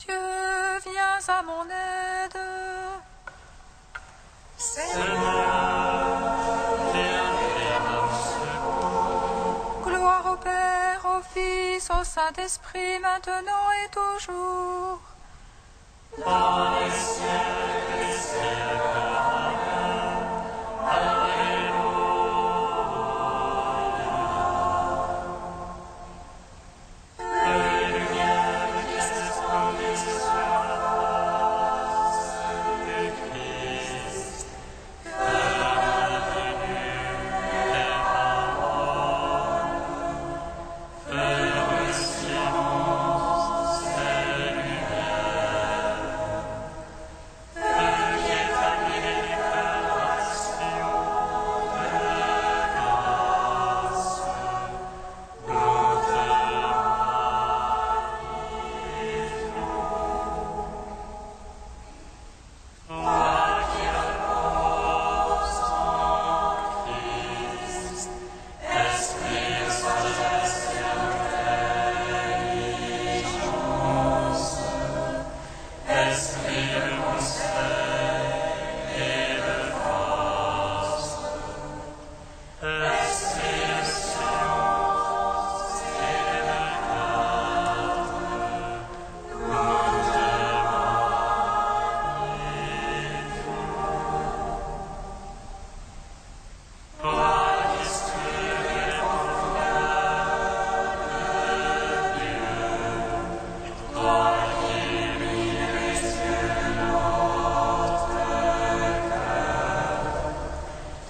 Dieu, viens à mon aide. Seigneur, viens à mon secours. Gloire au Père, au Fils, au Saint-Esprit, maintenant et toujours. Dans les siècles des siècles. Amen. Alléluia. Les lumières qui s'esprendent sur la face du Christ, que la venue des paroles, feu de science et lumière, feu qui établit les déclarations de grâce, toi qui reposes en Christ, Esprit de sagesse et d'intelligence, Esprit de conseil et de force, Esprit de science et de garde, nous te magnifions. Toi qui scrutes les profondeurs de Dieu, toi qui illuminais les yeux de notre cœur,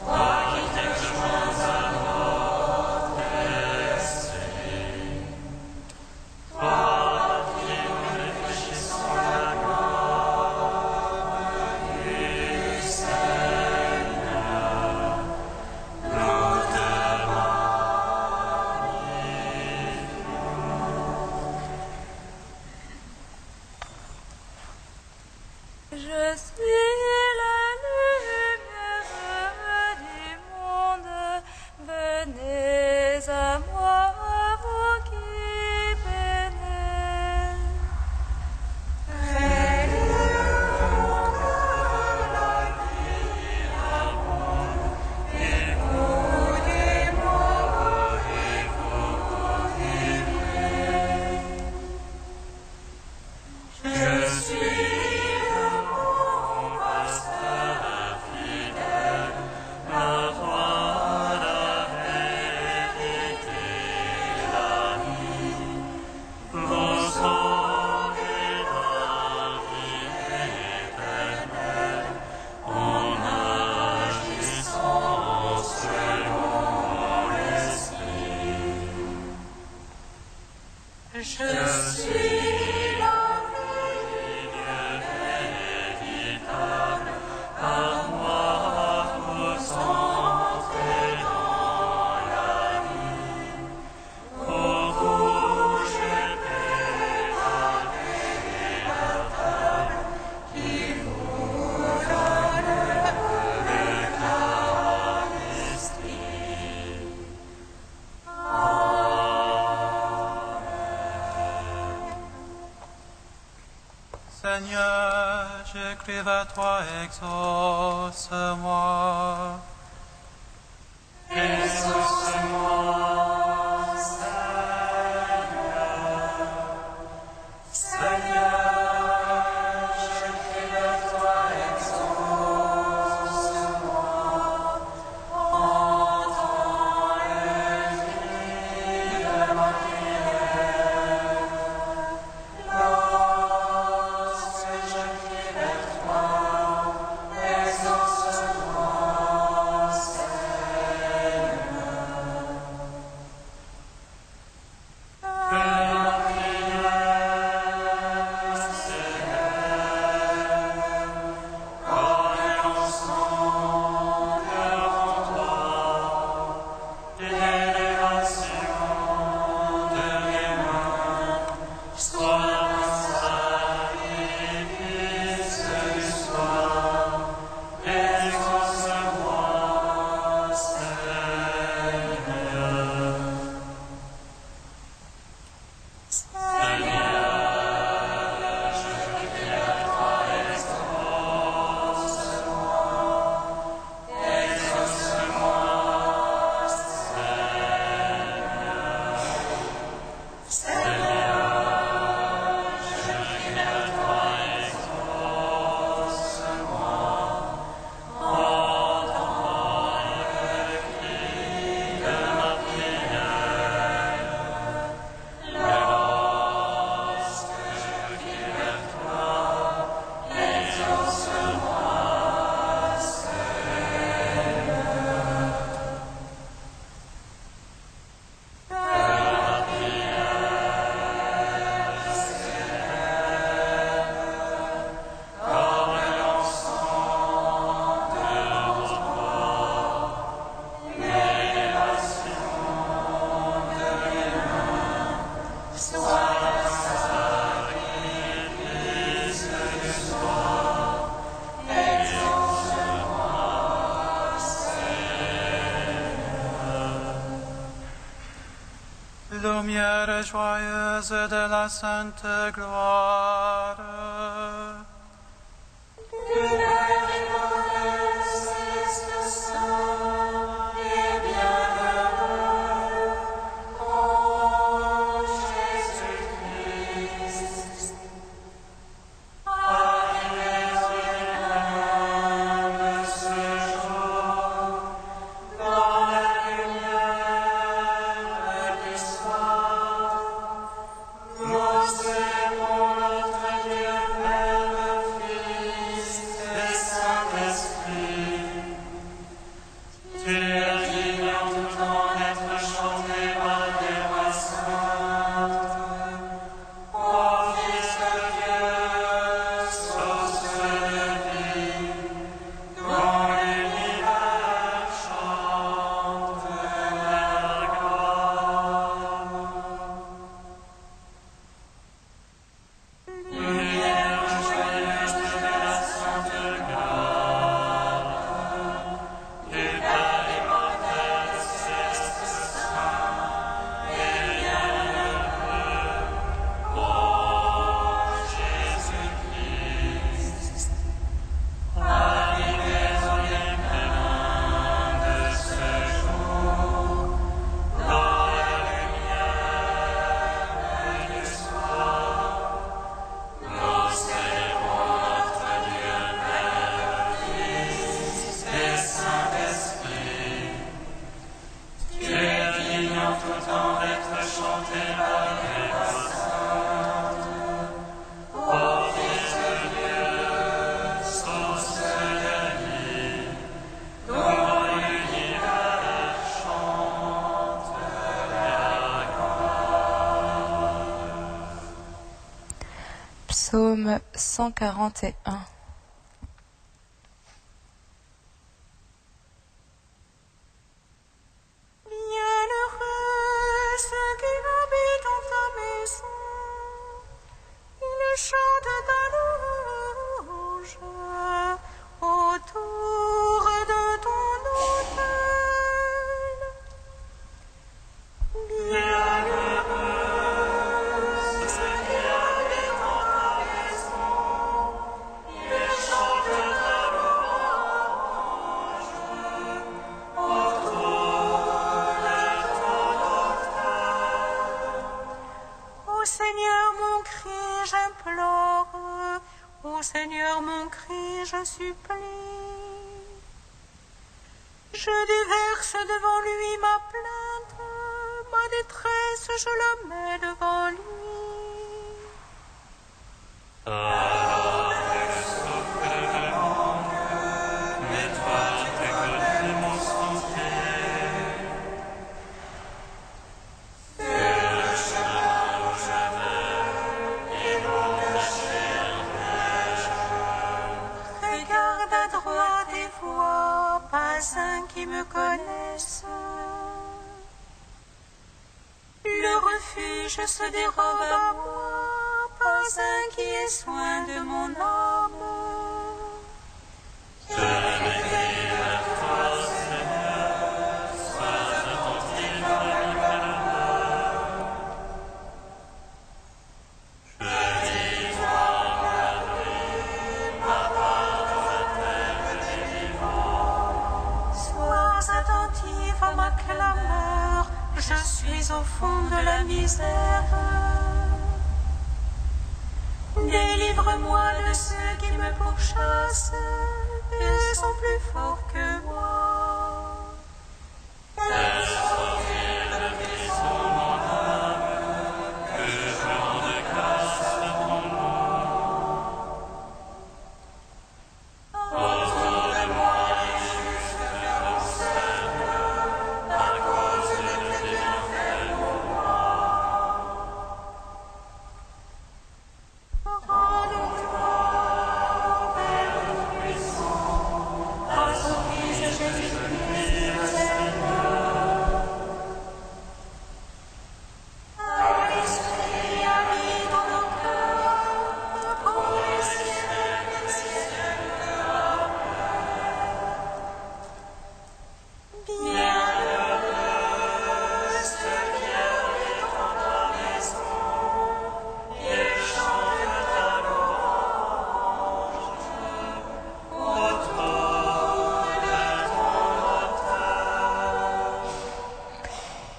toi qui t'es joint à notre esprit, toi qui nous réfléchissons la gloire du Seigneur, nous te Je suis la lumière du monde. Venez à moi, vous qui peinez. Je suis le bon pasteur fidèle, la voie, la vérité, la vie. Vous saurez la vie éternelle en agissant selon l'Esprit. Je suis la vigne véritable, à moi vous entrez dans la vie. Pour vous je préparerai la table qui vous donne le Eucharistie. Seigneur, je crie vers toi, exauce-moi. Exauce-moi, Seigneur. Seigneur, je crie vers toi, exauce-moi. Entends le cri de ma prière. Lorsque je crie vers toi, exauce-moi, Seigneur, je lumière joyeuse de la sainte gloire. Psaume 141. Seigneur, mon cri, je supplie. Je déverse devant lui ma plainte, ma détresse, je la mets devant lui. Alors je souffre de monde, mais toi tu connais mon sentier. C'est le chemin où je vais, et où ma chair pêche. Regarde à droite et vois, pas un qui me connaisse. Le refuge se dérobe à moi, pas un qui ait soin de mon âme. Je m'écris vers toi, Seigneur, sois attentif à mes malheurs. Je dis, toi, ma vie, ma part dans la terre des vivants. Sois attentif à ma clameur, je suis au fond de la misère. Délivre-moi de ceux qui me pourchassent, ils sont plus forts que moi. Fais sortir de prison mon âme, que je rende grâce à ton nom. Autour de moi les justes me observent, à cause de tes bienfaits pour moi. Rends-toi, Père Tout-Puissant, assoupis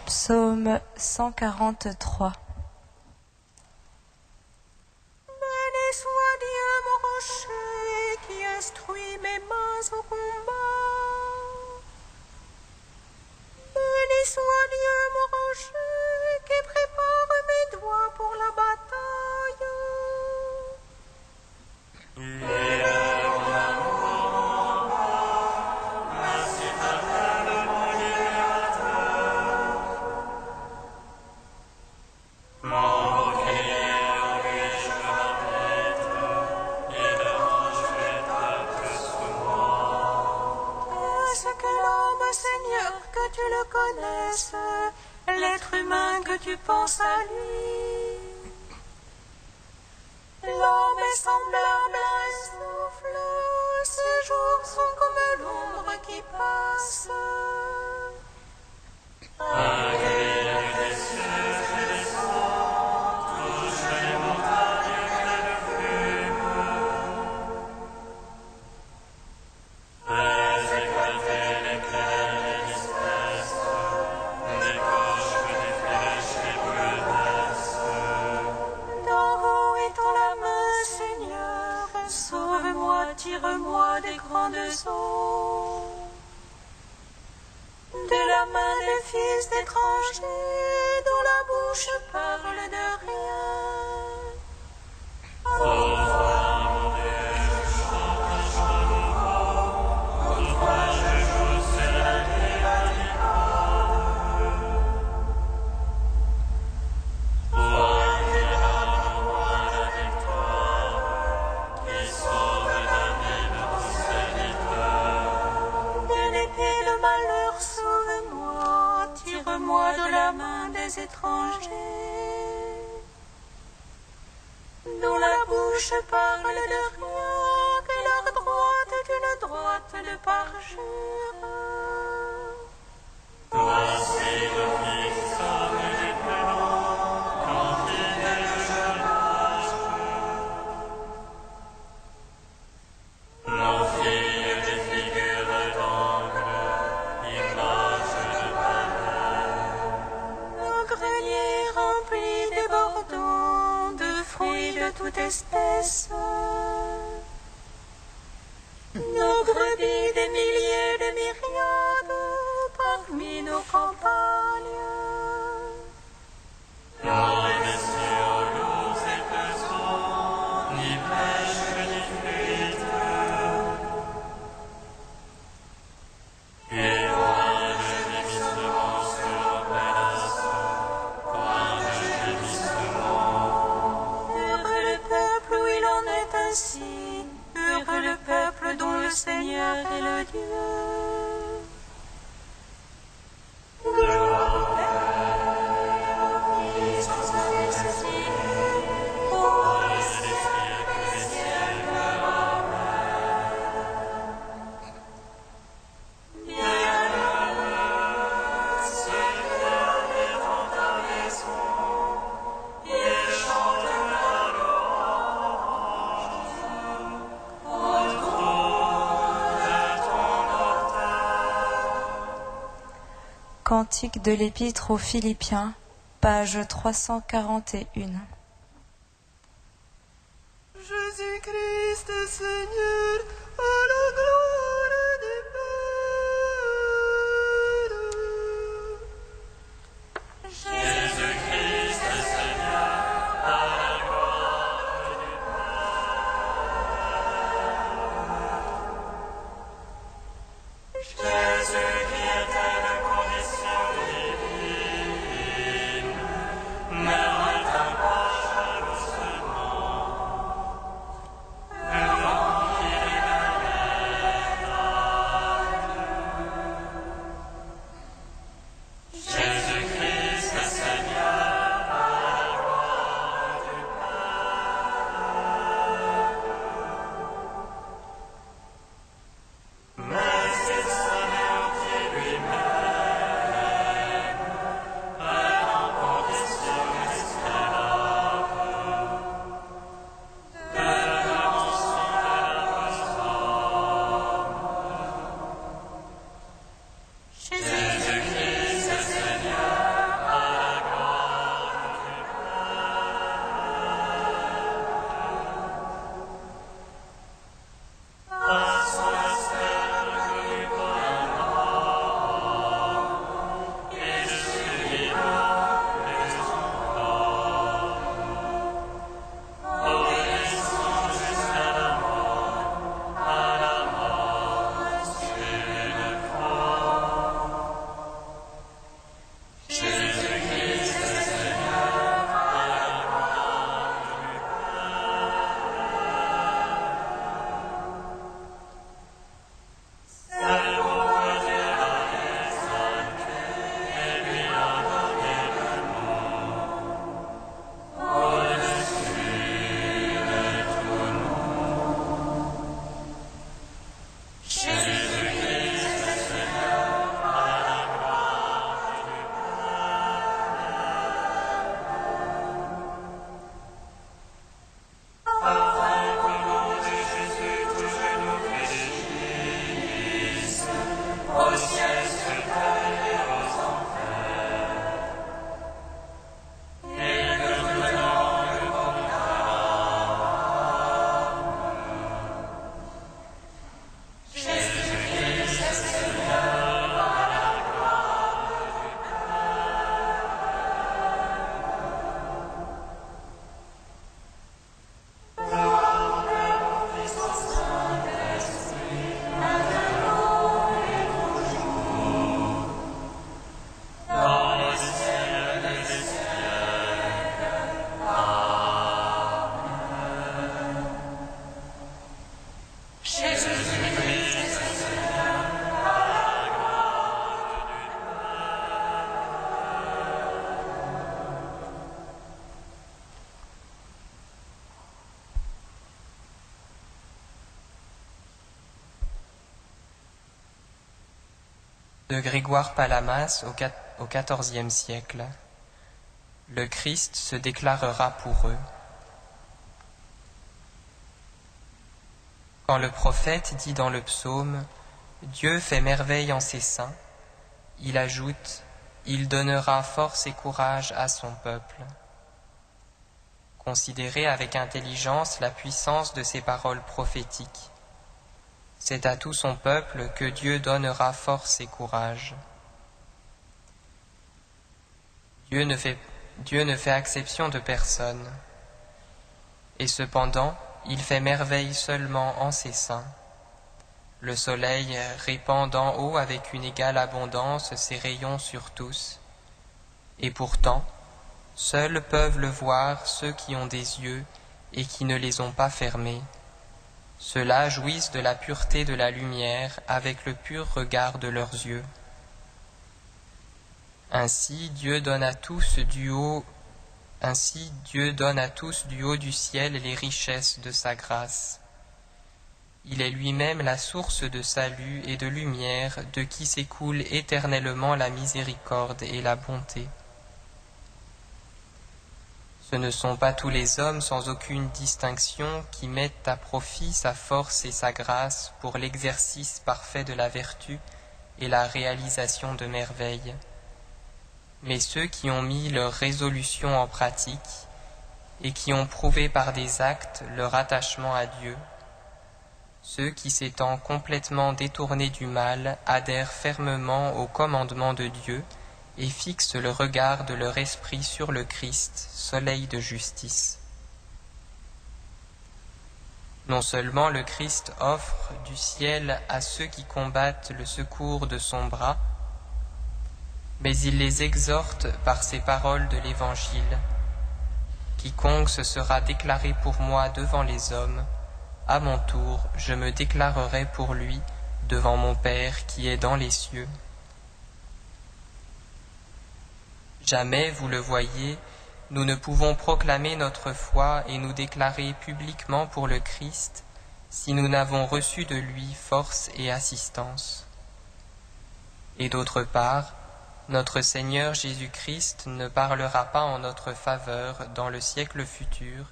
Psaume 143. Béni soit Dieu mon rocher qui instruit mes mains au combat. Béni soit Dieu mon rocher qui prépare mes doigts pour la bataille. Est-ce que l'homme, Seigneur, que tu le connaisses, l'être humain que tu penses à lui? L'homme est semblable à un souffle, ses jours sont comme l'ombre qui passe. Tire-moi des grandes eaux, de la main des fils d'étrangers, dont la bouche parle de rien. Tire-moi de la main des étrangers, dont la bouche parle de rien, que leur droite est une droite de parjure. Voici le Fils du prénom, quand il est le jeune âge. Nos filles des figures d'angle, images de palais. Nos greniers remplis débordants de fruits de toute espèce. Nos brebis des milliers de myriades parmi nos campagnes. Nos bestiaux, loups et pesons, ni pêche ni fuite. Et point de gémissement sur nos palaces, point de gémissement. Heureux le peuple où il en est ainsi, heureux le peuple dont le Seigneur est le Dieu. Cantique de l'Épître aux Philippiens, page 341. Jésus-Christ est Seigneur, à la gloire des pères. Jésus-Christ est Seigneur, à la gloire du Père. Jésus qui était de condition divine, ne retint pas jalousement le nom qu'il est De Grégoire Palamas au XIVe siècle. Le Christ se déclarera pour eux. Quand le prophète dit dans le psaume « Dieu fait merveille en ses saints », il ajoute « Il donnera force et courage à son peuple ». Considérez avec intelligence la puissance de ces paroles prophétiques. C'est à tout son peuple que Dieu donnera force et courage. Dieu ne fait acception de personne. Et cependant, il fait merveille seulement en ses saints. Le soleil répand d'en haut avec une égale abondance ses rayons sur tous. Et pourtant, seuls peuvent le voir ceux qui ont des yeux et qui ne les ont pas fermés. Ceux-là jouissent de la pureté de la lumière avec le pur regard de leurs yeux. Ainsi Dieu donne à tous du haut du ciel les richesses de sa grâce. Il est lui-même la source de salut et de lumière de qui s'écoule éternellement la miséricorde et la bonté. Ce ne sont pas tous les hommes sans aucune distinction qui mettent à profit sa force et sa grâce pour l'exercice parfait de la vertu et la réalisation de merveilles. Mais ceux qui ont mis leur résolution en pratique et qui ont prouvé par des actes leur attachement à Dieu, ceux qui s'étant complètement détournés du mal adhèrent fermement au commandement de Dieu et fixent le regard de leur esprit sur le Christ, soleil de justice. Non seulement le Christ offre du ciel à ceux qui combattent le secours de son bras, mais il les exhorte par ces paroles de l'Évangile. Quiconque se sera déclaré pour moi devant les hommes, à mon tour je me déclarerai pour lui devant mon Père qui est dans les cieux. Jamais, vous le voyez, nous ne pouvons proclamer notre foi et nous déclarer publiquement pour le Christ si nous n'avons reçu de lui force et assistance. Et d'autre part, notre Seigneur Jésus-Christ ne parlera pas en notre faveur dans le siècle futur,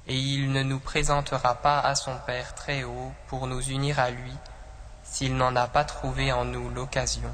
et il ne nous présentera pas à son Père très haut pour nous unir à lui, s'il n'en a pas trouvé en nous l'occasion.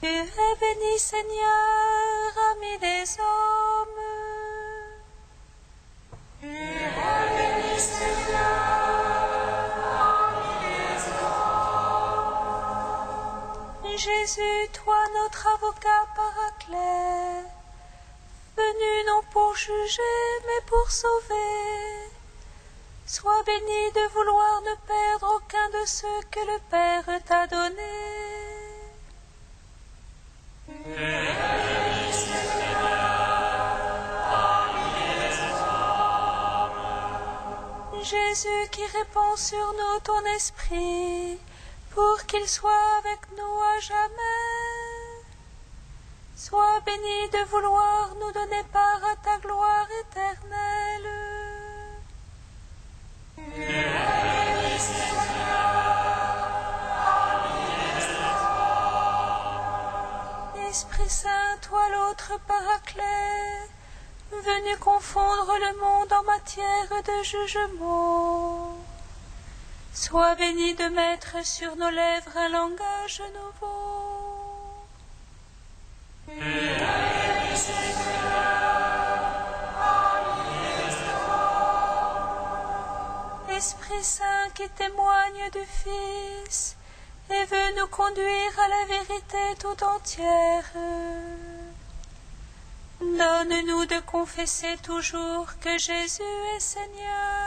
Tu es béni, Seigneur, ami des hommes. Tu es béni, Seigneur, ami des hommes. Jésus, toi, notre avocat paraclet, venu non pour juger, mais pour sauver, sois béni de vouloir ne perdre aucun de ceux que le Père t'a donnés. Jésus qui répand sur nous ton esprit, pour qu'il soit avec nous à jamais. Sois béni de vouloir nous donner part à ta gloire éternelle. Esprit Saint, toi l'autre Paraclet, venu confondre le monde en matière de jugement, sois béni de mettre sur nos lèvres un langage nouveau. Esprit Saint qui témoigne du Fils et veut nous conduire à la vérité tout entière, donne-nous de confesser toujours que Jésus est Seigneur.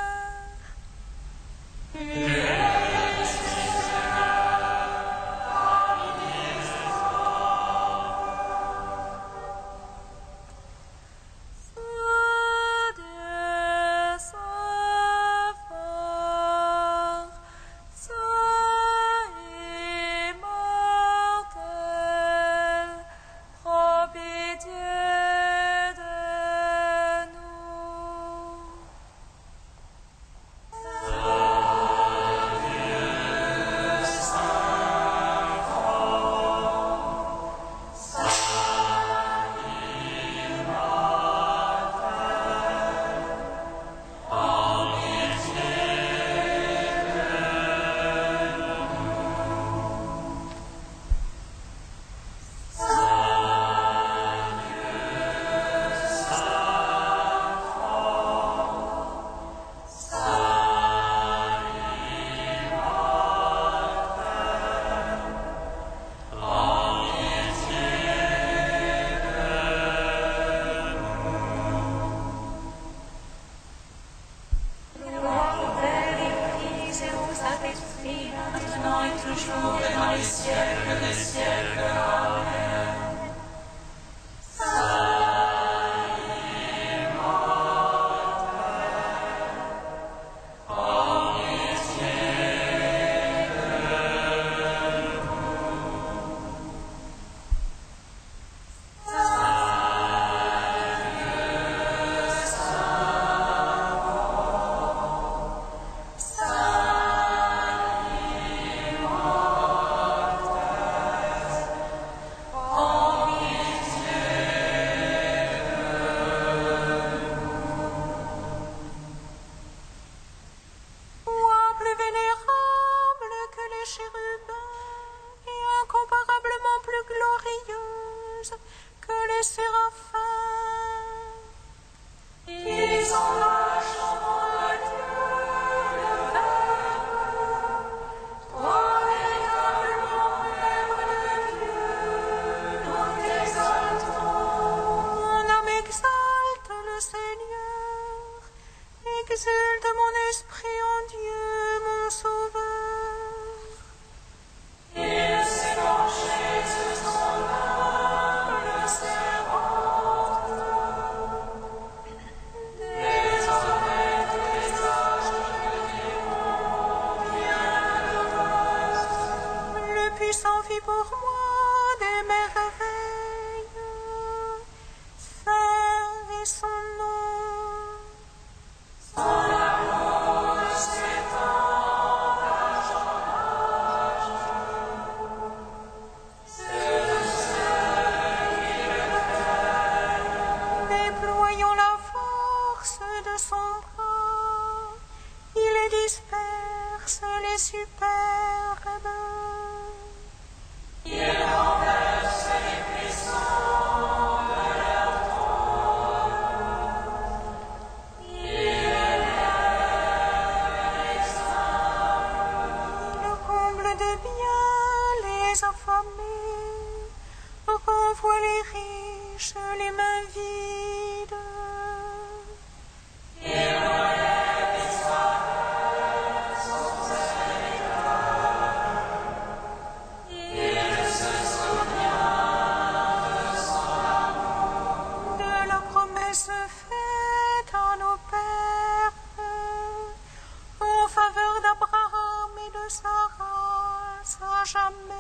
à jamais.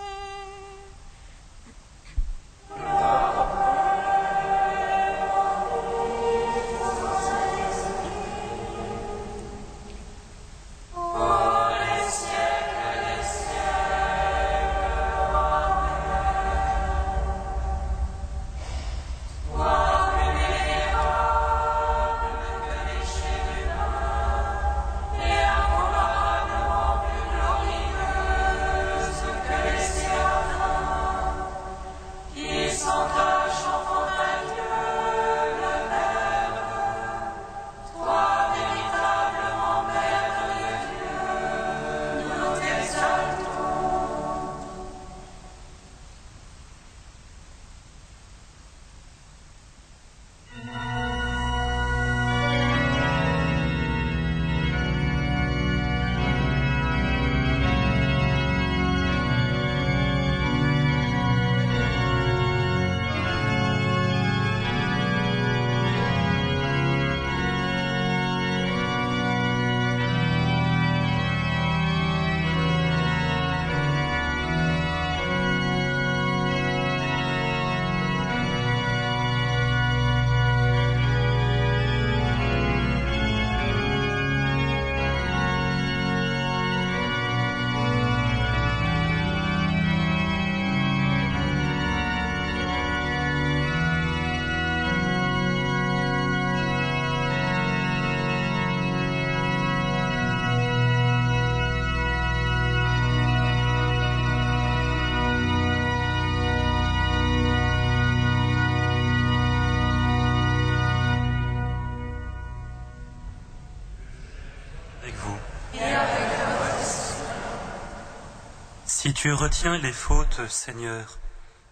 Si tu retiens les fautes, Seigneur,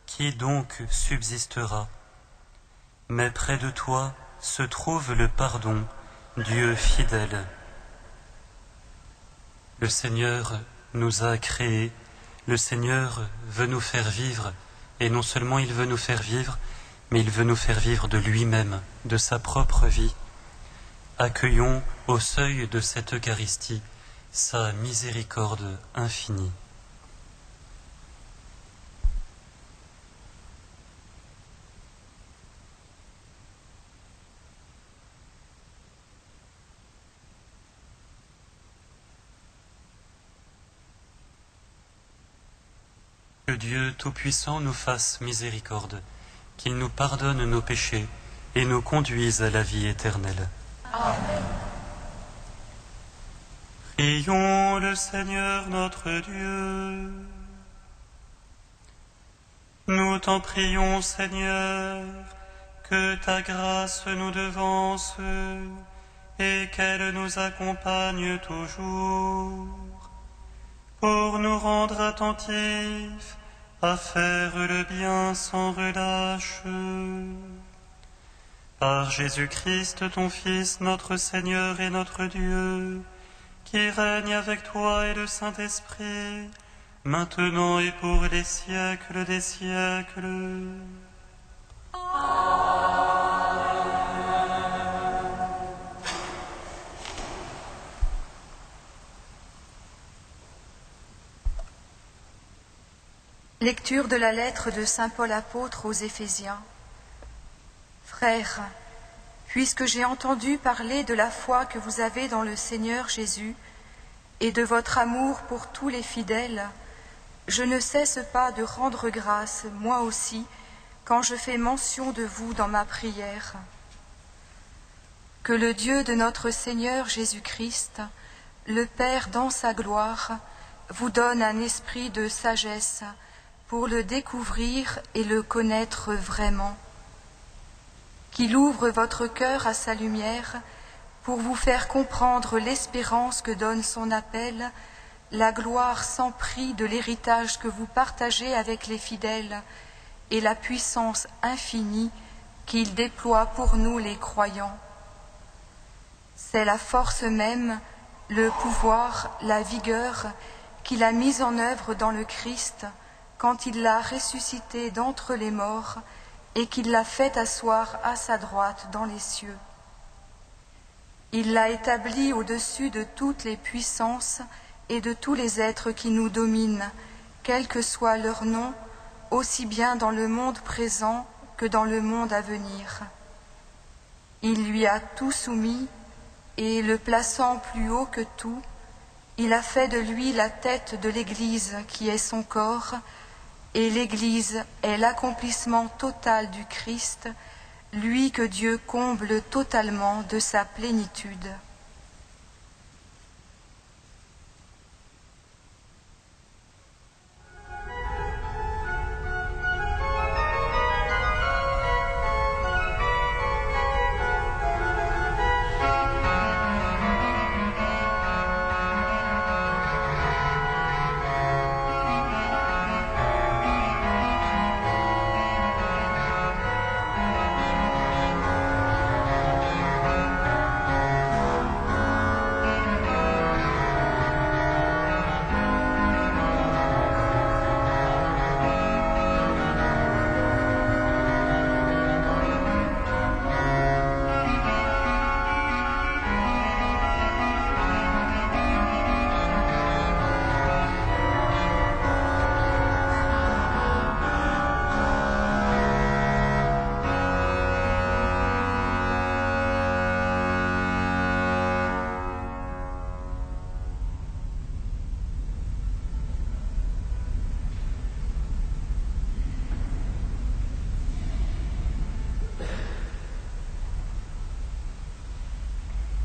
qui donc subsistera? Mais près de toi se trouve le pardon, Dieu fidèle. Le Seigneur nous a créés, le Seigneur veut nous faire vivre, et non seulement il veut nous faire vivre, mais il veut nous faire vivre de lui-même, de sa propre vie. Accueillons au seuil de cette Eucharistie sa miséricorde infinie. Que Dieu Tout-Puissant nous fasse miséricorde, qu'il nous pardonne nos péchés et nous conduise à la vie éternelle. Amen. Prions le Seigneur notre Dieu. Nous t'en prions, Seigneur, que ta grâce nous devance et qu'elle nous accompagne toujours, pour nous rendre attentifs à faire le bien sans relâche. Par Jésus-Christ, ton Fils, notre Seigneur et notre Dieu, qui règne avec toi et le Saint-Esprit, maintenant et pour les siècles des siècles. Lecture de la lettre de saint Paul apôtre aux Éphésiens. Frères, puisque j'ai entendu parler de la foi que vous avez dans le Seigneur Jésus et de votre amour pour tous les fidèles, je ne cesse pas de rendre grâce, moi aussi, quand je fais mention de vous dans ma prière. Que le Dieu de notre Seigneur Jésus-Christ, le Père dans sa gloire, vous donne un esprit de sagesse pour le découvrir et le connaître vraiment. Qu'il ouvre votre cœur à sa lumière pour vous faire comprendre l'espérance que donne son appel, la gloire sans prix de l'héritage que vous partagez avec les fidèles et la puissance infinie qu'il déploie pour nous les croyants. C'est la force même, le pouvoir, la vigueur qu'il a mise en œuvre dans le Christ quand il l'a ressuscité d'entre les morts et qu'il l'a fait asseoir à sa droite dans les cieux. Il l'a établi au-dessus de toutes les puissances et de tous les êtres qui nous dominent quel que soit leur nom, aussi bien dans le monde présent que dans le monde à venir. Il lui a tout soumis, et le plaçant plus haut que tout, il a fait de lui la tête de l'Église qui est son corps, et l'Église est l'accomplissement total du Christ, lui que Dieu comble totalement de sa plénitude.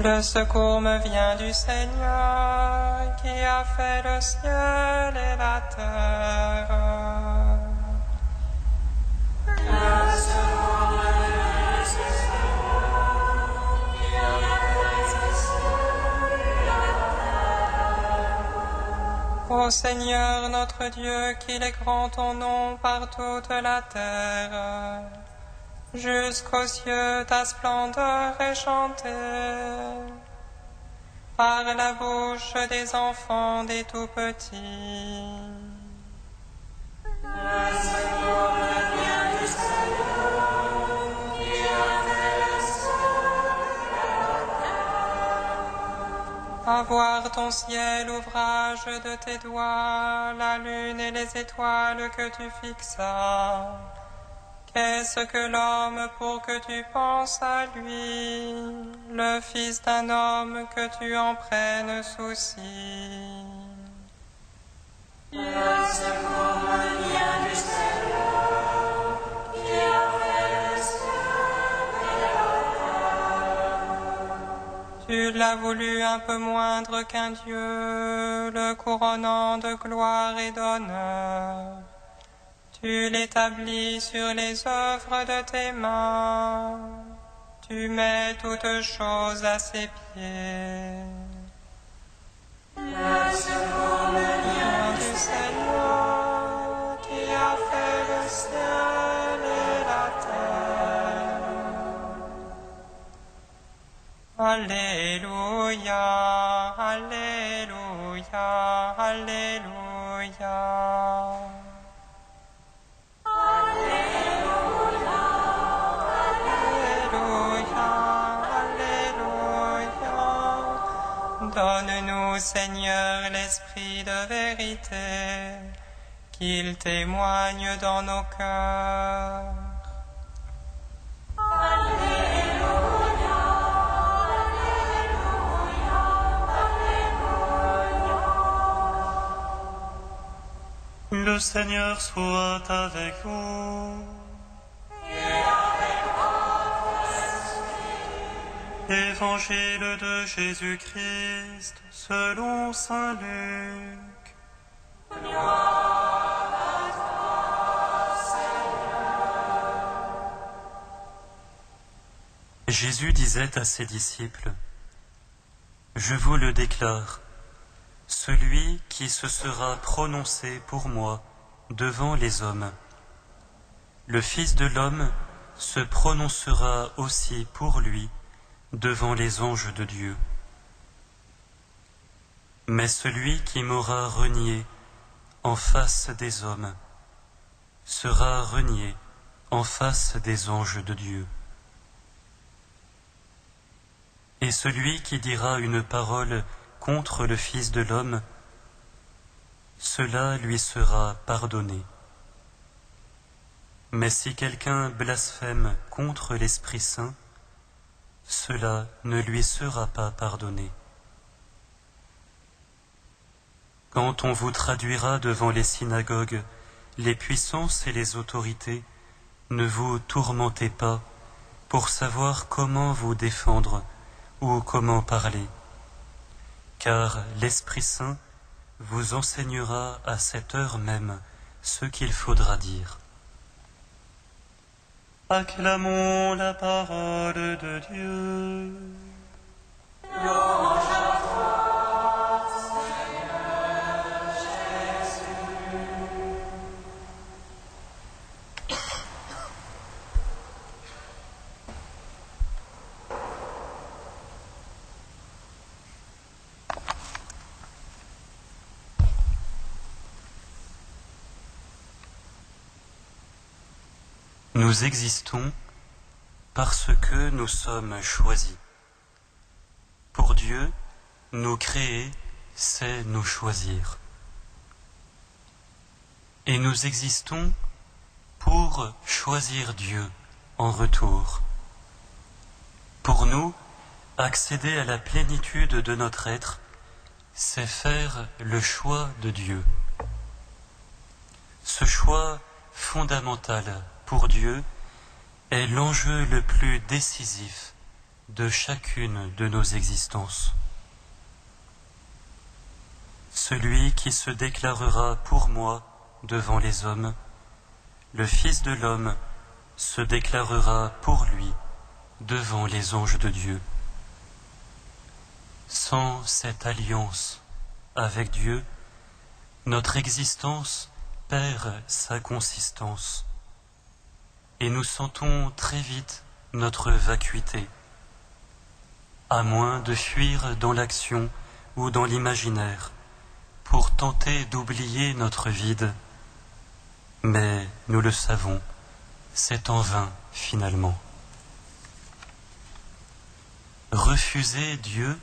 Le secours me vient du Seigneur qui a fait le ciel et la terre. Ô Seigneur notre Dieu, qu'il est grand ton nom par toute la terre. Jusqu'aux cieux ta splendeur est chantée, par la bouche des enfants des tout-petits. Le secours me vient du Seigneur, qui a fait le ciel et la terre. À voir ton ciel, ouvrage de tes doigts, la lune et les étoiles que tu fixas. Qu'est-ce que l'homme pour que tu penses à lui, le fils d'un homme que tu en prennes souci? Le secours me vient du Seigneur, qui a fait le ciel et la terre. Tu l'as voulu un peu moindre qu'un Dieu, le couronnant de gloire et d'honneur. Tu l'établis sur les œuvres de tes mains, tu mets toutes choses à ses pieds. Le secours me vient du Seigneur, qui a fait le ciel et la terre. Alléluia, Alléluia, Alléluia. Donne-nous, Seigneur, l'esprit de vérité, qu'il témoigne dans nos cœurs. Alléluia, Alléluia, Alléluia. Le Seigneur soit avec vous. Évangile de Jésus-Christ selon saint Luc. Gloire à toi, Seigneur. Jésus disait à ses disciples, « Je vous le déclare, celui qui se sera prononcé pour moi devant les hommes, le Fils de l'homme se prononcera aussi pour lui devant les anges de Dieu. Mais celui qui m'aura renié en face des hommes sera renié en face des anges de Dieu. Et celui qui dira une parole contre le Fils de l'homme cela lui sera pardonné. Mais si quelqu'un blasphème contre l'Esprit Saint, cela ne lui sera pas pardonné. Quand on vous traduira devant les synagogues, les puissances et les autorités, ne vous tourmentez pas pour savoir comment vous défendre ou comment parler, car l'Esprit Saint vous enseignera à cette heure même ce qu'il faudra dire. Acclamons la parole de Dieu. Louange à toi, Seigneur Jésus. Nous existons parce que nous sommes choisis. Pour Dieu, nous créer, c'est nous choisir. Et nous existons pour choisir Dieu en retour. Pour nous, accéder à la plénitude de notre être, c'est faire le choix de Dieu. Ce choix fondamental pour Dieu est l'enjeu le plus décisif de chacune de nos existences. Celui qui se déclarera pour moi devant les hommes, le Fils de l'homme se déclarera pour lui devant les anges de Dieu. Sans cette alliance avec Dieu, notre existence perd sa consistance et nous sentons très vite notre vacuité, à moins de fuir dans l'action ou dans l'imaginaire pour tenter d'oublier notre vide. Mais nous le savons, c'est en vain finalement. Refuser Dieu,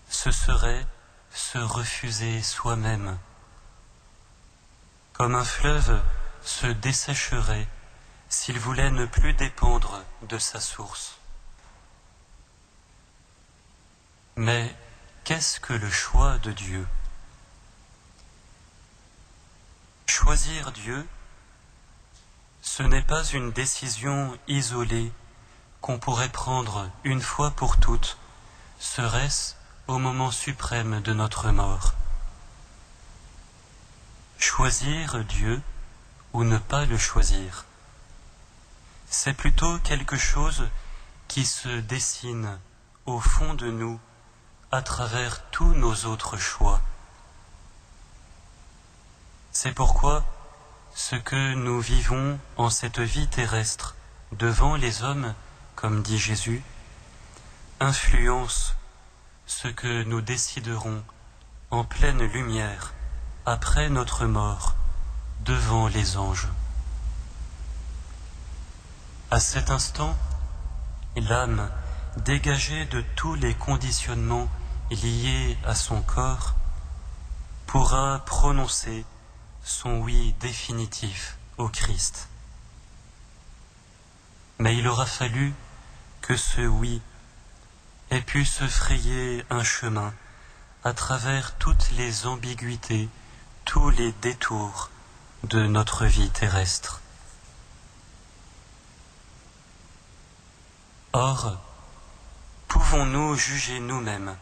ce serait se refuser soi-même. Comme un fleuve se dessécherait s'il voulait ne plus dépendre de sa source. Mais qu'est-ce que le choix de Dieu ? Choisir Dieu, ce n'est pas une décision isolée qu'on pourrait prendre une fois pour toutes, serait-ce au moment suprême de notre mort. Choisir Dieu ou ne pas le choisir, c'est plutôt quelque chose qui se dessine au fond de nous à travers tous nos autres choix. C'est pourquoi ce que nous vivons en cette vie terrestre devant les hommes, comme dit Jésus, influence ce que nous déciderons en pleine lumière après notre mort devant les anges. À cet instant, l'âme, dégagée de tous les conditionnements liés à son corps, pourra prononcer son oui définitif au Christ. Mais il aura fallu que ce oui ait pu se frayer un chemin à travers toutes les ambiguïtés, tous les détours de notre vie terrestre. Or, pouvons-nous juger nous-mêmes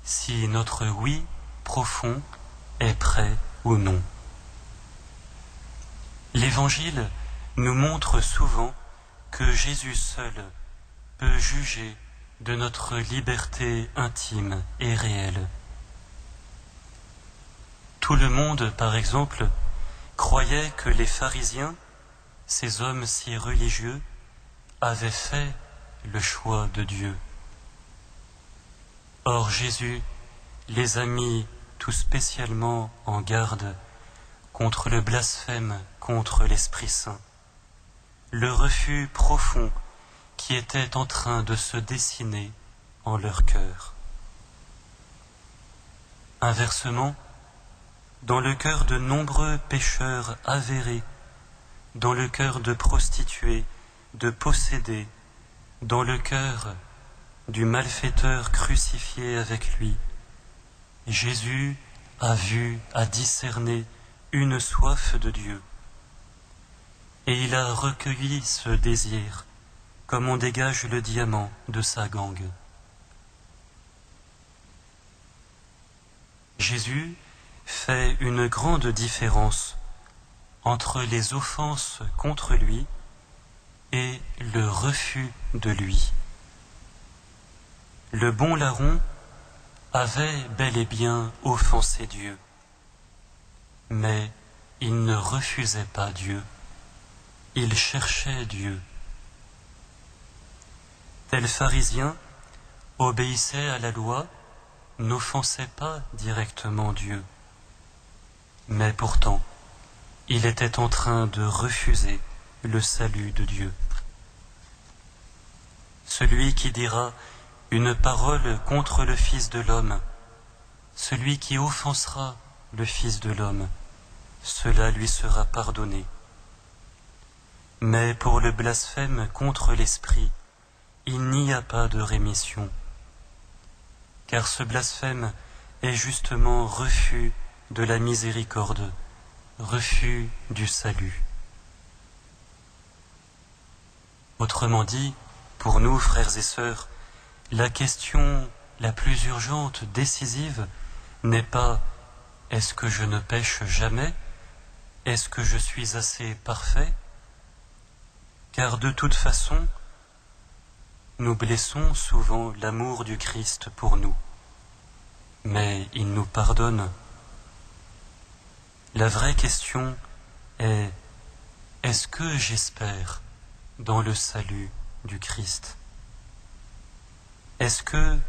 si notre oui profond est prêt ou non? L'Évangile nous montre souvent que Jésus seul peut juger de notre liberté intime et réelle. Tout le monde, par exemple, croyait que les pharisiens, ces hommes si religieux, avaient fait le choix de Dieu. Or Jésus les a mis tout spécialement en garde contre le blasphème contre l'Esprit Saint, le refus profond qui était en train de se dessiner en leur cœur. Inversement, dans le cœur de nombreux pécheurs avérés, dans le cœur de prostituées, de possédés, dans le cœur du malfaiteur crucifié avec lui. Jésus a vu, a discerné une soif de Dieu. Et il a recueilli ce désir, comme on dégage le diamant de sa gangue. Jésus fait une grande différence entre les offenses contre lui et le refus de lui. Le bon larron avait bel et bien offensé Dieu, mais il ne refusait pas Dieu, il cherchait Dieu. Tel pharisien obéissait à la loi, n'offensait pas directement Dieu, mais pourtant il était en train de refuser le salut de Dieu. Celui qui dira une parole contre le Fils de l'homme, celui qui offensera le Fils de l'homme, cela lui sera pardonné. Mais pour le blasphème contre l'Esprit, il n'y a pas de rémission, car ce blasphème est justement refus de la miséricorde, refus du salut. Autrement dit, pour nous, frères et sœurs, la question la plus urgente, décisive, n'est pas « est-ce que je ne pêche jamais ? Est-ce que je suis assez parfait ?» Car de toute façon, nous blessons souvent l'amour du Christ pour nous, mais il nous pardonne. La vraie question est « est-ce que j'espère dans le salut du Christ ? Est-ce que,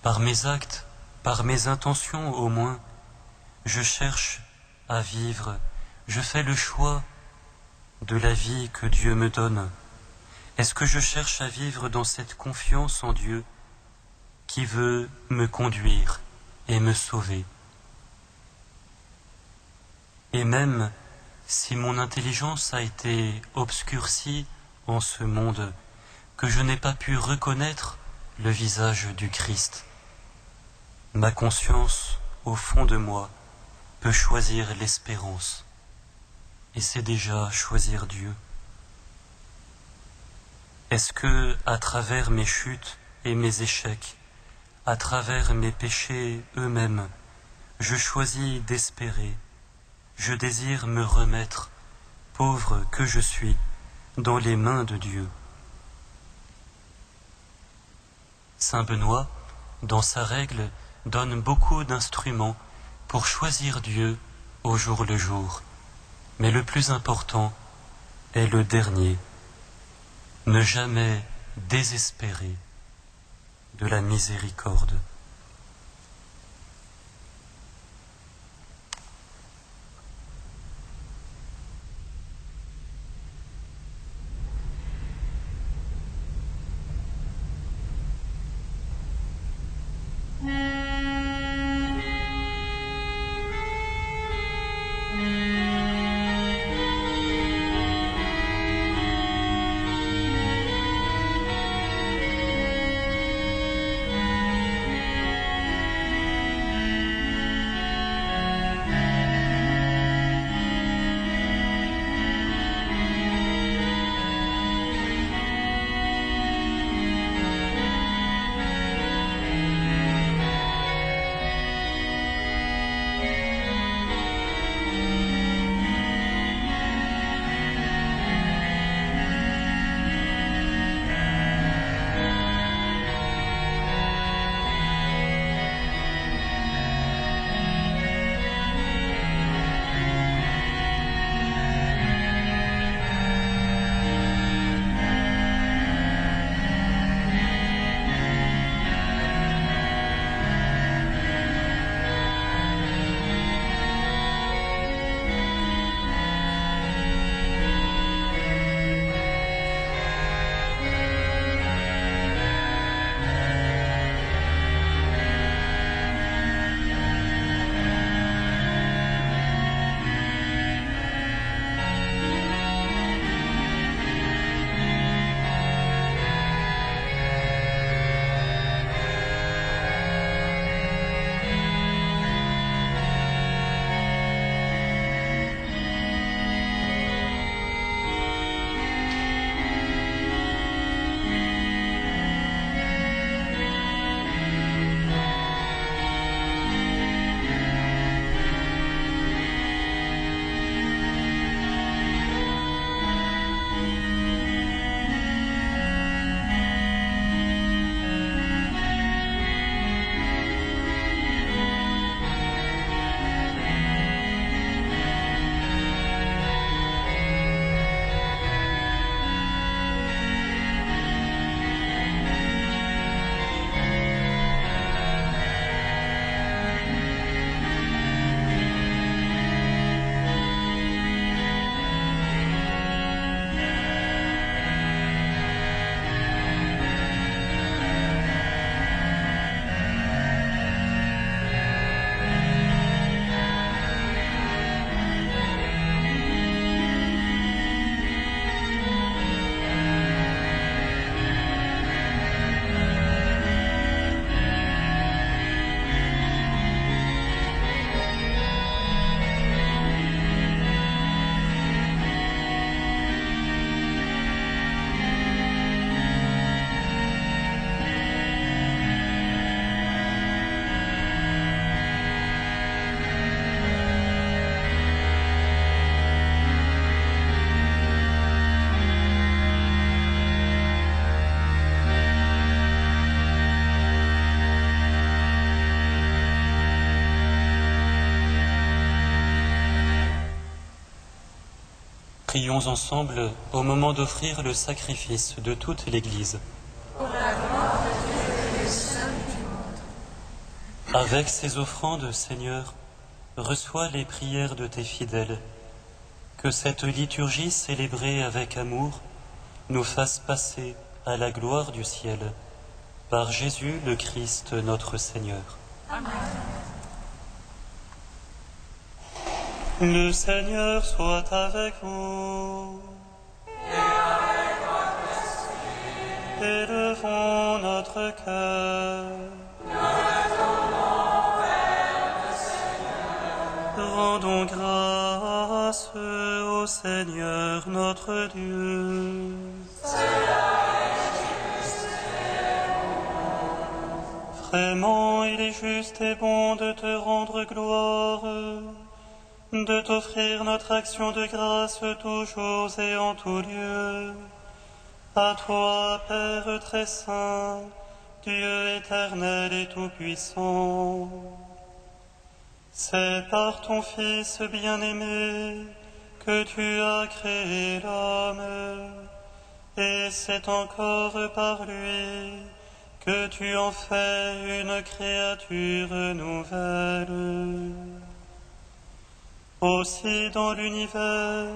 par mes actes, par mes intentions au moins, je cherche à vivre, je fais le choix de la vie que Dieu me donne? Est-ce que je cherche à vivre dans cette confiance en Dieu qui veut me conduire et me sauver? Et même si mon intelligence a été obscurcie en ce monde, que je n'ai pas pu reconnaître le visage du Christ, ma conscience, au fond de moi, peut choisir l'espérance, et c'est déjà choisir Dieu. Est-ce que, à travers mes chutes et mes échecs, à travers mes péchés eux-mêmes, je choisis d'espérer, je désire me remettre, pauvre que je suis, dans les mains de Dieu? Saint Benoît, dans sa règle, donne beaucoup d'instruments pour choisir Dieu au jour le jour. Mais le plus important est le dernier. Ne jamais désespérer de la miséricorde. Prions ensemble au moment d'offrir le sacrifice de toute l'Église. Avec ces offrandes, Seigneur, reçois les prières de tes fidèles. Que cette liturgie célébrée avec amour nous fasse passer à la gloire du ciel. Par Jésus le Christ notre Seigneur. Amen. Le Seigneur soit avec vous. Et avec votre esprit. Élevons notre cœur. Nous le tournons vers le Seigneur. Rendons grâce au Seigneur notre Dieu. Vraiment, il est juste et bon de te rendre gloire, de t'offrir notre action de grâce toujours et en tout lieu. À toi, Père très saint, Dieu éternel et tout-puissant. C'est par ton Fils bien-aimé que tu as créé l'homme, et c'est encore par lui que tu en fais une créature nouvelle. Aussi dans l'univers,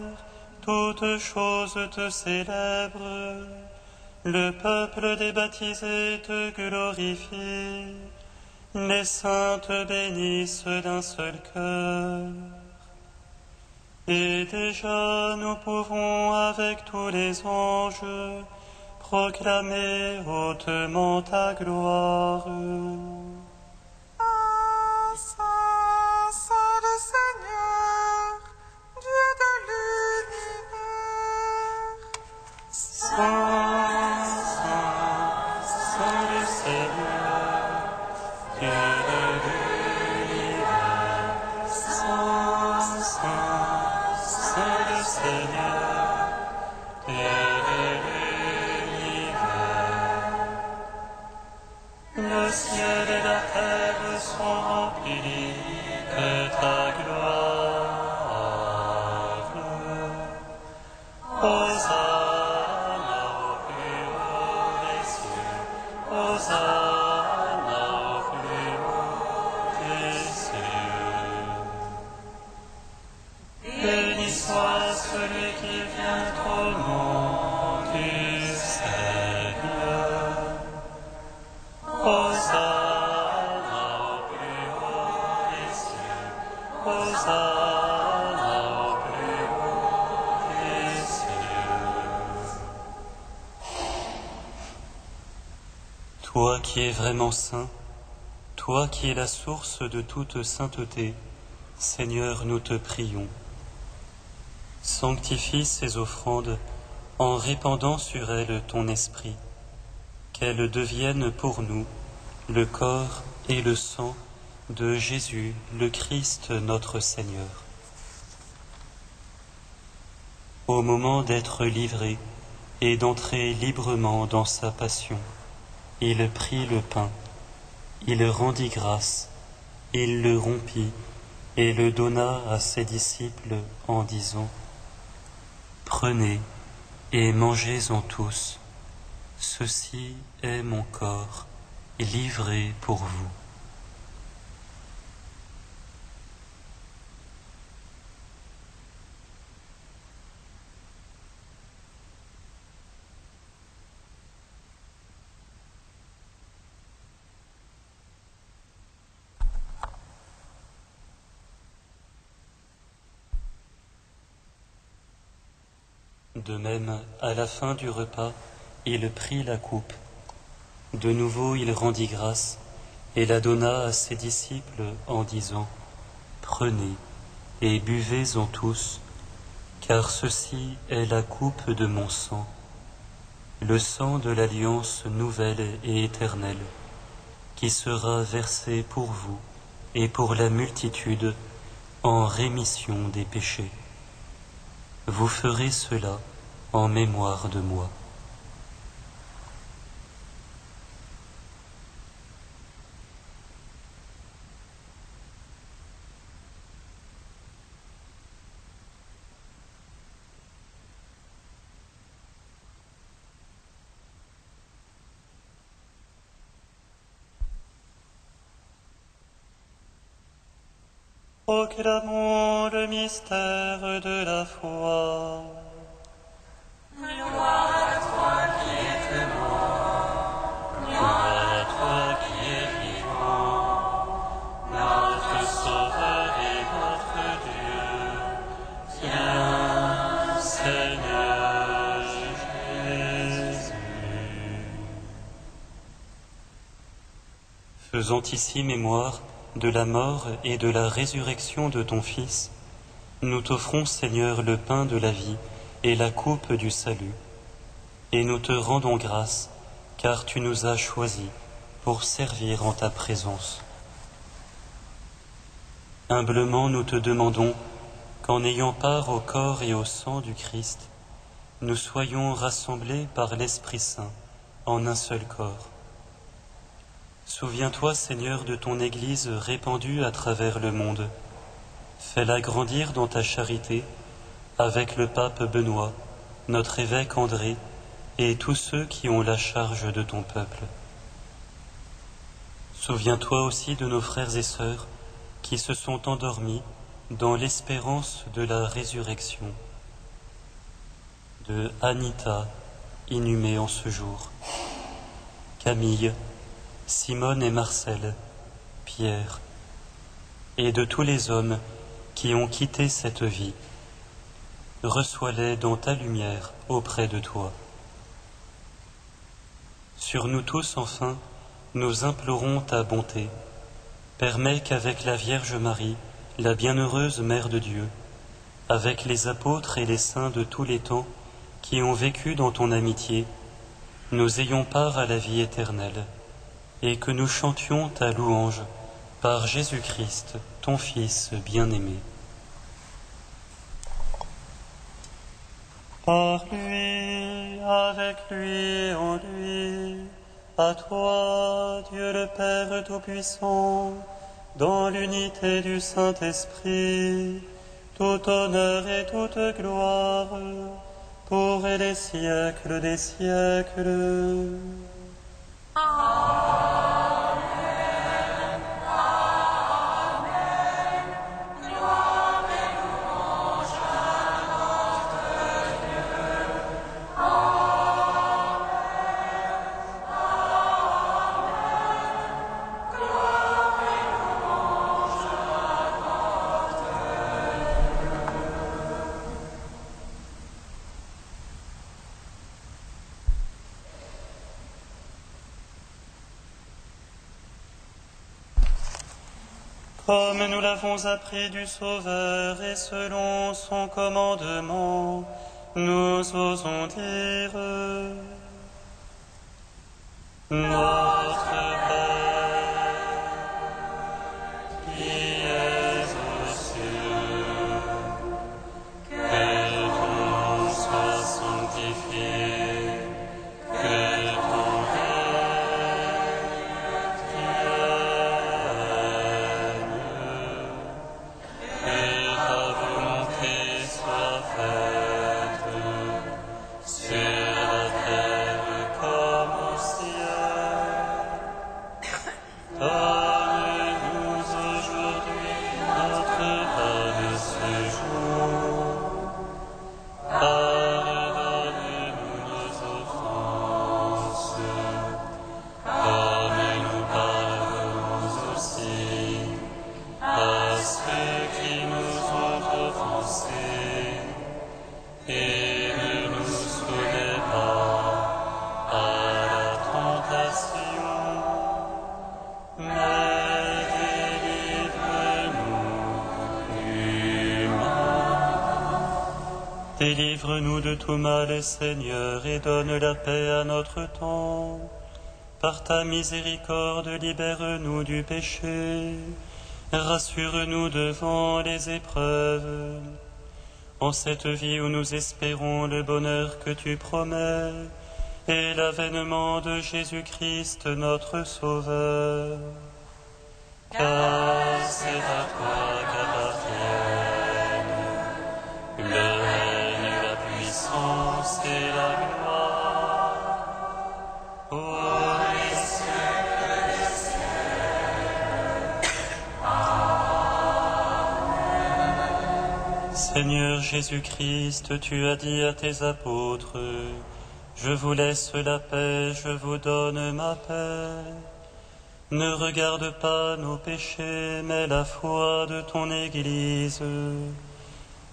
toutes choses te célèbrent, le peuple des baptisés te glorifie, les saints te bénissent d'un seul cœur. Et déjà nous pouvons avec tous les anges proclamer hautement ta gloire. Saint, Saint le Seigneur, Dieu de l'univers. Saint, Saint, Saint le Seigneur, Dieu de l'univers. Saint, Saint, Saint le Seigneur, Dieu de l'univers. Le ciel et la terre sont remplis de ta gloire. Hosanna au plus haut des cieux, Hosanna au plus haut des cieux. Béni soit celui qui vient au nom du Seigneur. Hosanna au plus haut des cieux, Hosanna au plus haut des cieux. Toi qui es vraiment saint, toi qui es la source de toute sainteté, Seigneur, nous te prions. Sanctifie ces offrandes en répandant sur elles ton esprit, qu'elles deviennent pour nous le corps et le sang de Jésus, le Christ notre Seigneur. Au moment d'être livré et d'entrer librement dans sa passion, il prit le pain, il rendit grâce, il le rompit et le donna à ses disciples en disant : Prenez et mangez-en tous, ceci est mon corps livré pour vous. De même, à la fin du repas, il prit la coupe. De nouveau, il rendit grâce et la donna à ses disciples en disant : Prenez et buvez-en tous, car ceci est la coupe de mon sang, le sang de l'alliance nouvelle et éternelle, qui sera versé pour vous et pour la multitude en rémission des péchés. Vous ferez cela en mémoire de moi. Proclamons le mystère de la foi. Gloire à toi qui es mort, gloire à toi qui es vivant, notre Sauveur et notre Dieu. Viens, Seigneur Jésus. Faisant ici mémoire de la mort et de la résurrection de ton Fils, nous t'offrons, Seigneur, le pain de la vie et la coupe du salut. Et nous te rendons grâce, car tu nous as choisis pour servir en ta présence. Humblement, nous te demandons qu'en ayant part au corps et au sang du Christ, nous soyons rassemblés par l'Esprit Saint en un seul corps. Souviens-toi, Seigneur, de ton Église répandue à travers le monde. Fais-la grandir dans ta charité avec le pape Benoît, notre évêque André et tous ceux qui ont la charge de ton peuple. Souviens-toi aussi de nos frères et sœurs qui se sont endormis dans l'espérance de la résurrection. De Anita, inhumée en ce jour, Camille, Simone et Marcel, Pierre, et de tous les hommes qui ont quitté cette vie. Reçois-les dans ta lumière auprès de toi. Sur nous tous, enfin, nous implorons ta bonté. Permets qu'avec la Vierge Marie, la bienheureuse Mère de Dieu, avec les apôtres et les saints de tous les temps qui ont vécu dans ton amitié, nous ayons part à la vie éternelle, et que nous chantions ta louange par Jésus-Christ, ton Fils bien-aimé. Par lui, avec lui, en lui, à toi, Dieu le Père Tout-Puissant, dans l'unité du Saint-Esprit, tout honneur et toute gloire, pour les siècles des siècles. Comme nous l'avons appris du Sauveur et selon son commandement, nous osons dire: Notre Père, qui es aux cieux, que ton nom soit sanctifié, que ton règne que ta volonté soit faite sur la terre comme au ciel. Donne-nous aujourd'hui notre pain de ce jour. Pardonne-nous nos offenses, comme nous pardonnons aussi à ceux qui nous ont offensés, et ne nous soumets pas à la tentation, mais délivre-nous du mal. Délivre-nous de tout mal, Seigneur, et donne la paix à notre temps. Par ta miséricorde, libère-nous du péché. Rassure-nous devant les épreuves. En cette vie où nous espérons le bonheur que tu promets et l'avènement de Jésus-Christ notre Sauveur. Car c'est à toi qu'appartiennent le règne, la puissance et la gloire pour les siècles des siècles. Amen. Seigneur Jésus-Christ, tu as dit à tes apôtres, je vous laisse la paix, je vous donne ma paix. Ne regarde pas nos péchés, mais la foi de ton Église.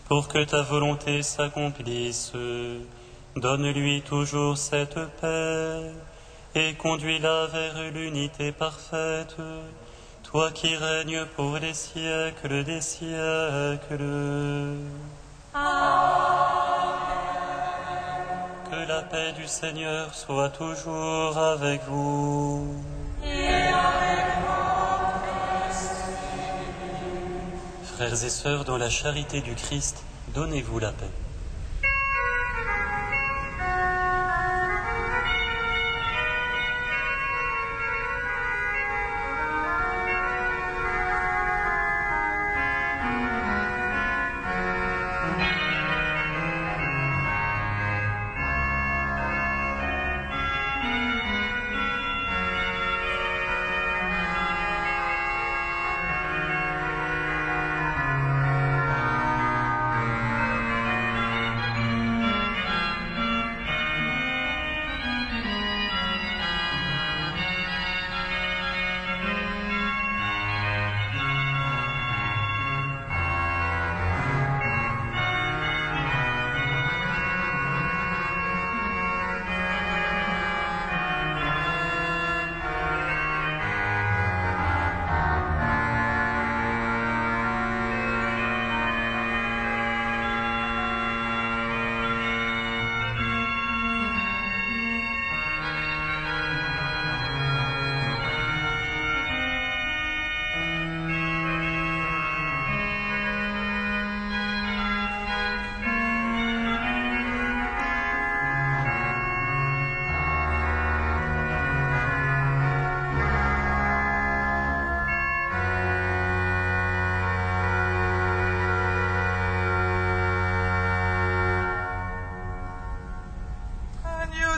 Pour que ta volonté s'accomplisse, donne-lui toujours cette paix et conduis-la vers l'unité parfaite, toi qui règnes pour les siècles des siècles. Amen. Que la paix du Seigneur soit toujours avec vous. Frères et sœurs, dans la charité du Christ, donnez-vous la paix.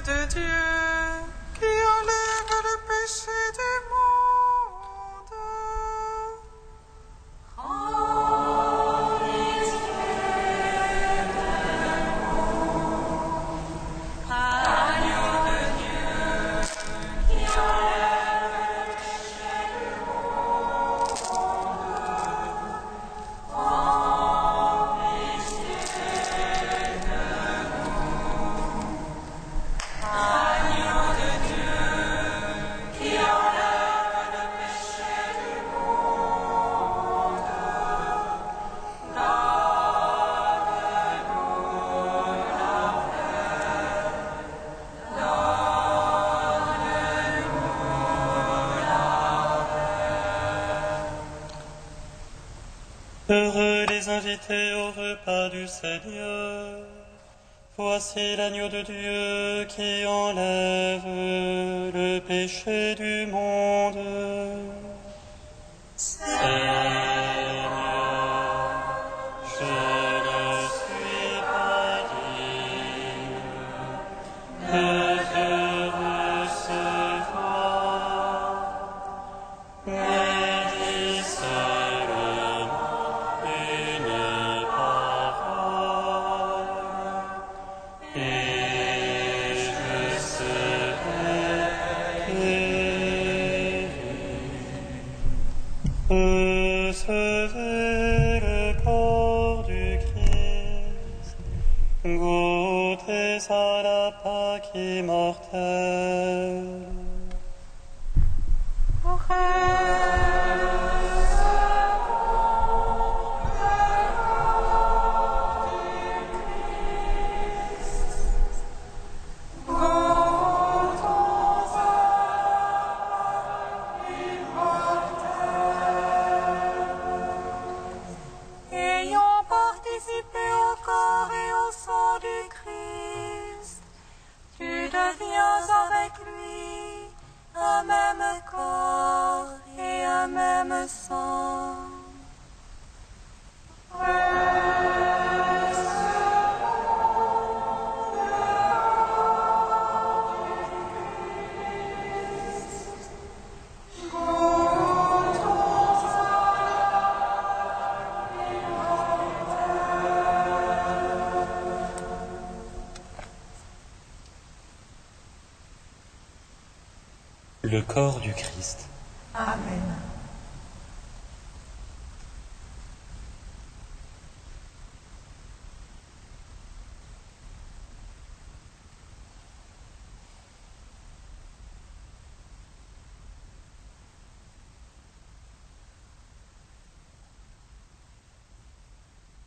De Dieu qui enlève le péché du monde. Heureux les invités au repas du Seigneur. Voici l'agneau de Dieu qui enlève le péché du monde. Seigneur, je ne suis pas digne de te recevoir, mais dis seulement une parole, et je serai guéri. Recevez le corps du Christ, goûtez à la Pâque immortelle. Ayant participé au corps et au sang du Christ, tu deviens avec lui un même corps et un même sang. le corps du Christ. Amen.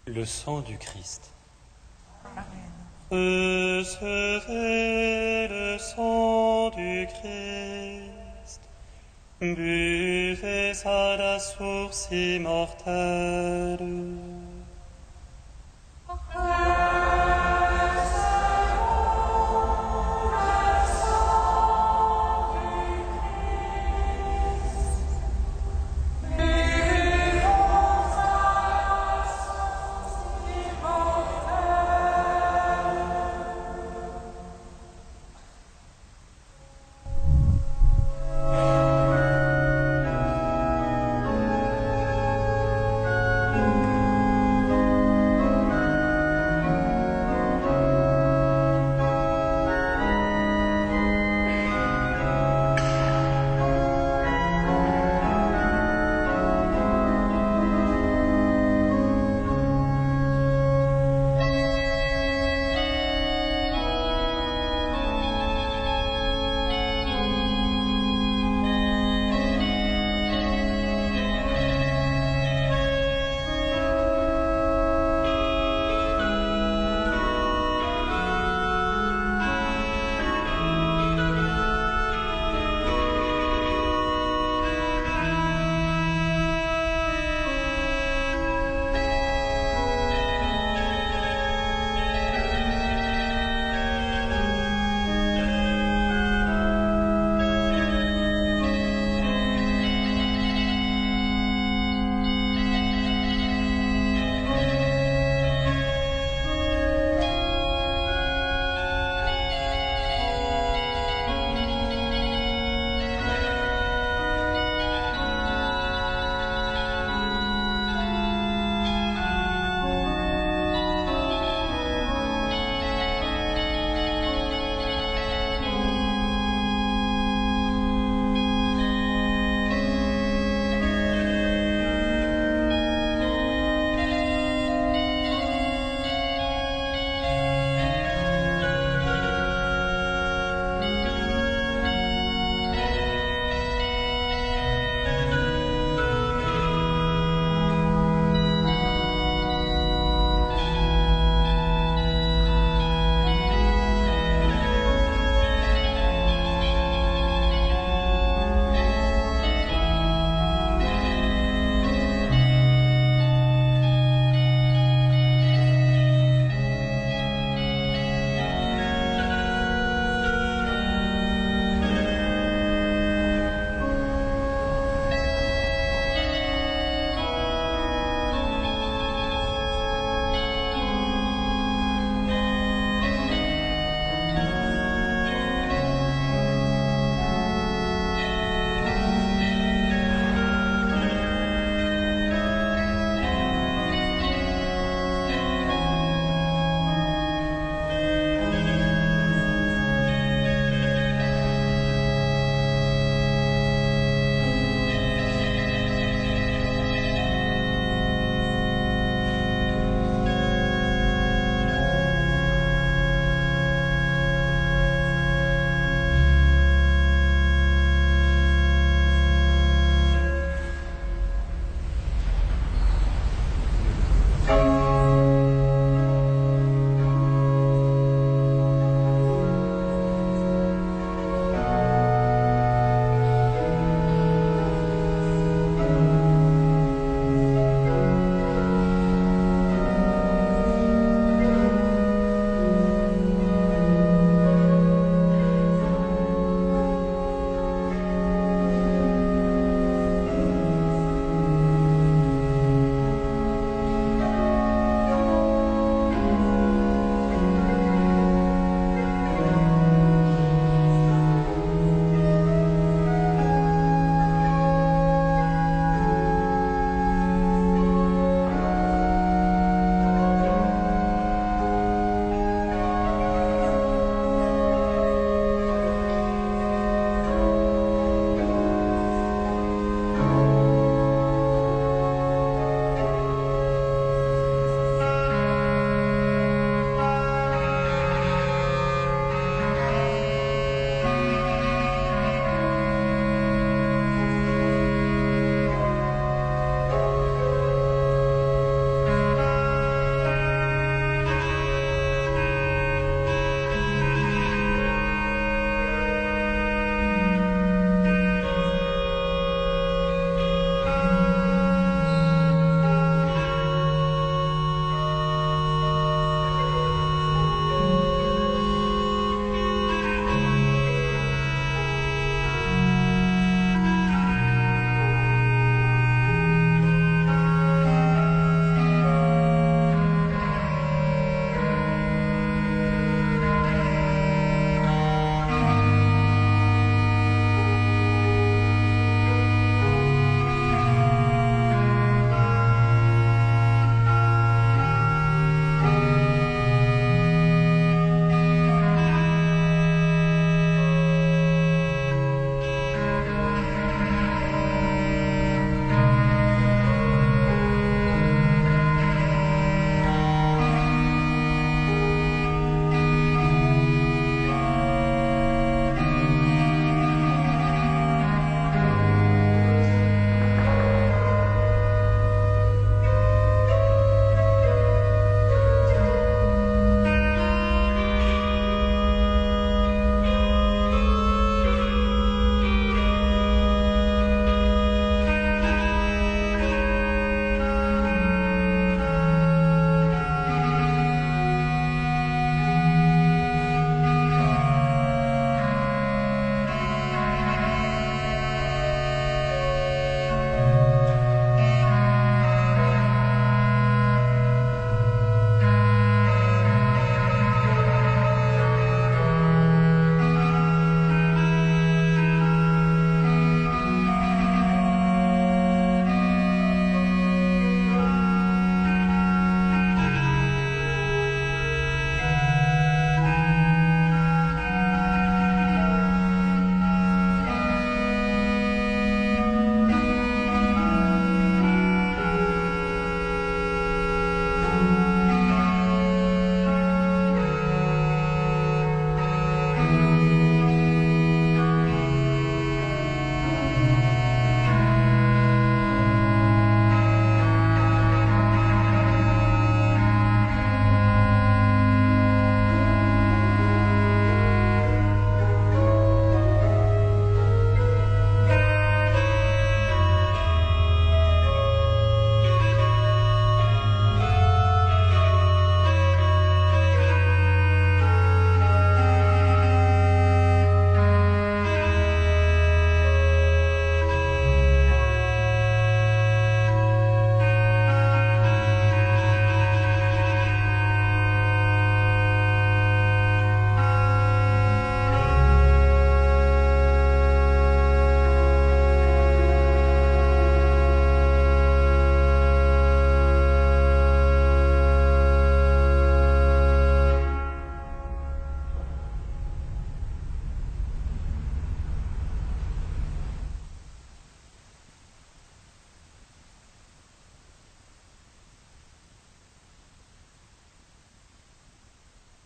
Le sang du Christ. Recevez le sang du Christ, buvez à la source immortelle.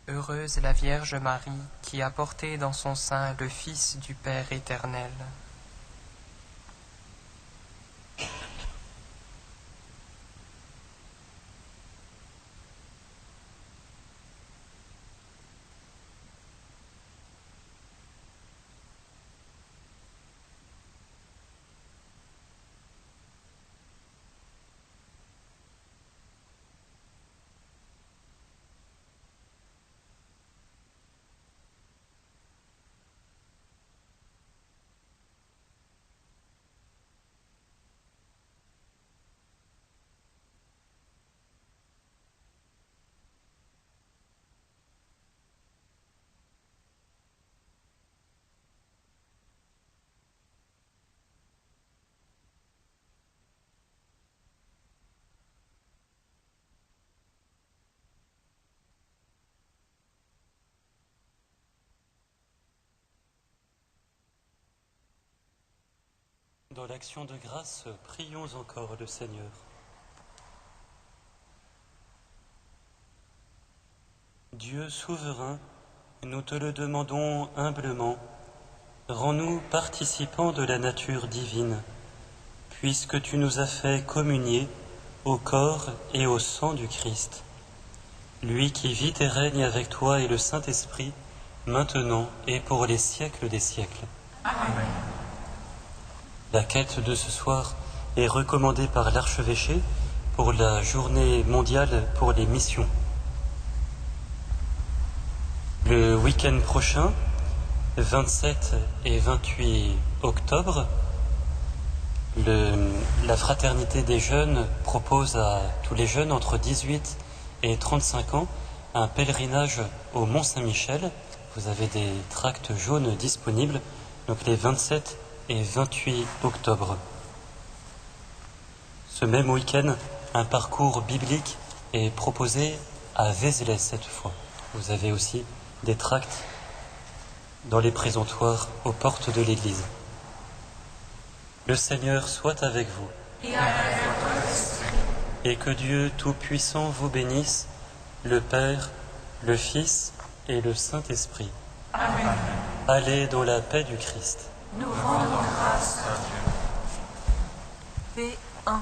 Heureuse la Vierge Marie qui a porté dans son sein le Fils du Père éternel. Dans l'action de grâce, prions encore le Seigneur. Dieu souverain, nous te le demandons humblement, rends-nous participants de la nature divine, puisque tu nous as fait communier au corps et au sang du Christ, lui qui vit et règne avec toi et le Saint-Esprit, maintenant et pour les siècles des siècles. Amen. La quête de ce soir est recommandée par l'archevêché pour la journée mondiale pour les missions. Le week-end prochain, 27 et 28 octobre, la Fraternité des Jeunes propose à tous les jeunes entre 18 et 35 ans un pèlerinage au Mont-Saint-Michel. Vous avez des tracts jaunes disponibles, donc les 27 et 28 octobre. Ce même week-end, un parcours biblique est proposé à Vézelay cette fois. Vous avez aussi des tracts dans les présentoirs aux portes de l'église. Le Seigneur soit avec vous. Et que Dieu Tout-Puissant vous bénisse, le Père, le Fils et le Saint-Esprit. Amen. Allez dans la paix du Christ. Nous rendons grâce à Dieu. P1